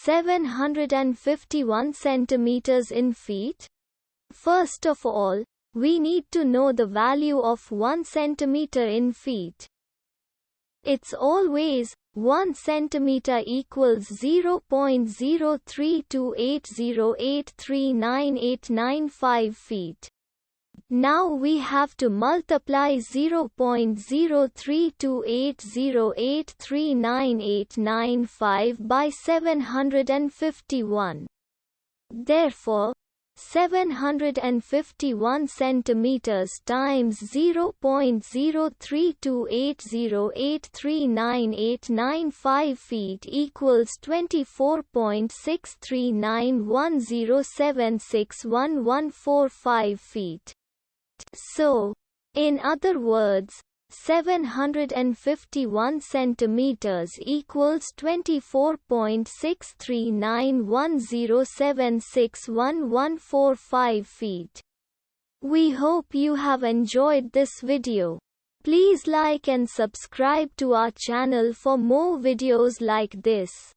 751 centimeters in feet? First of all, we need to know the value of 1 centimeter in feet. It's always 1 centimeter equals 0.03280839895 feet. Now we have to multiply 0.03280839895 by 751. Therefore, 751 centimeters times 0.03280839895 feet equals 24.63910761145 feet. So, in other words, 751 centimeters equals 24.63910761145 feet. We hope you have enjoyed this video. Please like and subscribe to our channel for more videos like this.